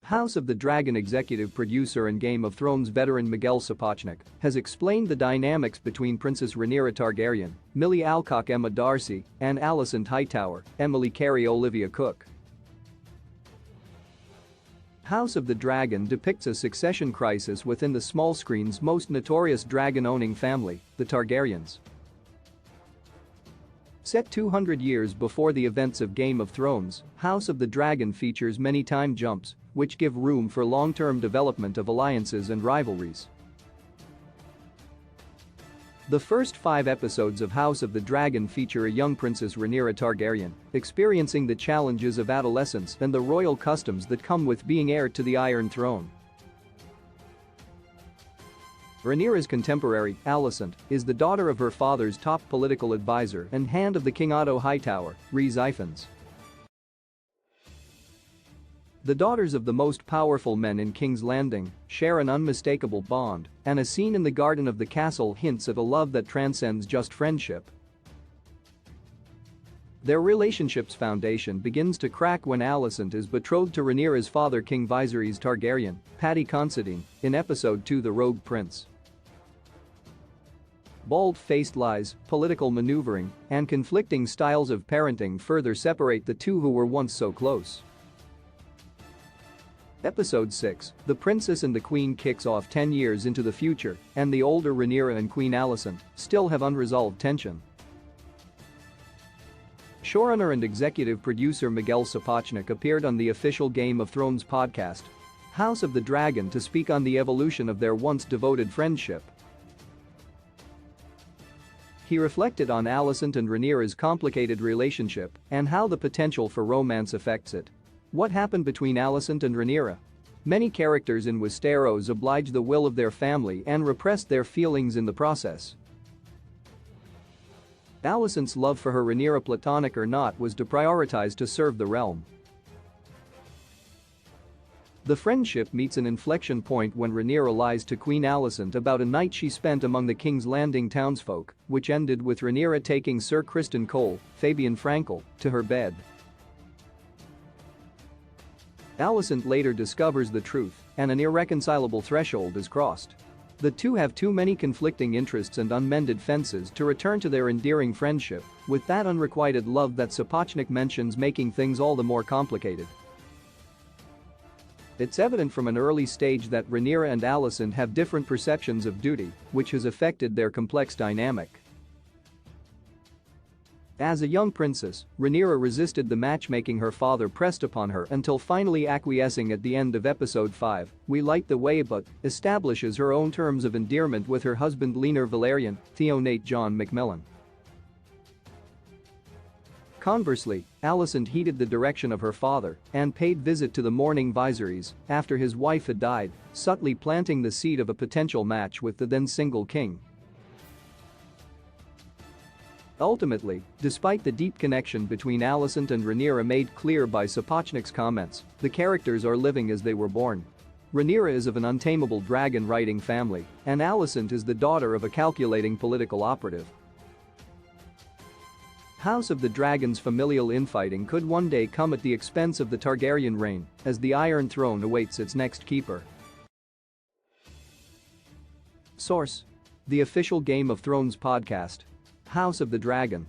House of the Dragon executive producer and Game of Thrones veteran Miguel Sapochnik has explained the dynamics between Princess Rhaenyra Targaryen, Millie Alcock Emma Darcy, and Alicent Hightower, Emily Carey Olivia Cook. House of the Dragon depicts a succession crisis within the small screen's most notorious dragon-owning family, the Targaryens. Set 200 years before the events of Game of Thrones, House of the Dragon features many time jumps, which give room for long-term development of alliances and rivalries. The first 5 episodes of House of the Dragon feature a young Princess Rhaenyra Targaryen experiencing the challenges of adolescence and the royal customs that come with being heir to the Iron Throne. Rhaenyra's contemporary, Alicent, is the daughter of her father's top political advisor and hand of the King Otto Hightower, Rhys Ifans. The daughters of the most powerful men in King's Landing share an unmistakable bond, and a scene in the garden of the castle hints at a love that transcends just friendship. Their relationship's foundation begins to crack when Alicent is betrothed to Rhaenyra's father King Viserys Targaryen, Paddy Considine, in episode 2 The Rogue Prince. Bald-faced lies, political maneuvering, and conflicting styles of parenting further separate the two who were once so close. Episode 6, The Princess and the Queen kicks off 10 years into the future, and the older Rhaenyra and Queen Alicent still have unresolved tension. Showrunner and executive producer Miguel Sapochnik appeared on the official Game of Thrones podcast, House of the Dragon, to speak on the evolution of their once devoted friendship. He reflected on Alicent and Rhaenyra's complicated relationship and how the potential for romance affects it. What happened between Alicent and Rhaenyra? Many characters in Westeros oblige the will of their family and repressed their feelings in the process. Alicent's love for her Rhaenyra, platonic or not, was deprioritized to serve the realm. The friendship meets an inflection point when Rhaenyra lies to Queen Alicent about a night she spent among the King's Landing townsfolk, which ended with Rhaenyra taking Sir Criston Cole, Fabian Frankel, to her bed. Alicent later discovers the truth, and an irreconcilable threshold is crossed. The two have too many conflicting interests and unmended fences to return to their endearing friendship, with that unrequited love that Sapochnik mentions making things all the more complicated. It's evident from an early stage that Rhaenyra and Alicent have different perceptions of duty, which has affected their complex dynamic. As a young princess, Rhaenyra resisted the matchmaking her father pressed upon her until finally acquiescing at the end of episode 5, We Light the Way, but establishes her own terms of endearment with her husband Laenor Velaryon, Theonate John Macmillan. Conversely, Alicent heeded the direction of her father and paid visit to the mourning Viserys after his wife had died, subtly planting the seed of a potential match with the then single king. Ultimately, despite the deep connection between Alicent and Rhaenyra made clear by Sapochnik's comments, the characters are living as they were born. Rhaenyra is of an untamable dragon-riding family, and Alicent is the daughter of a calculating political operative. House of the Dragon's familial infighting could one day come at the expense of the Targaryen reign, as the Iron Throne awaits its next keeper. Source: The official Game of Thrones podcast. House of the Dragon.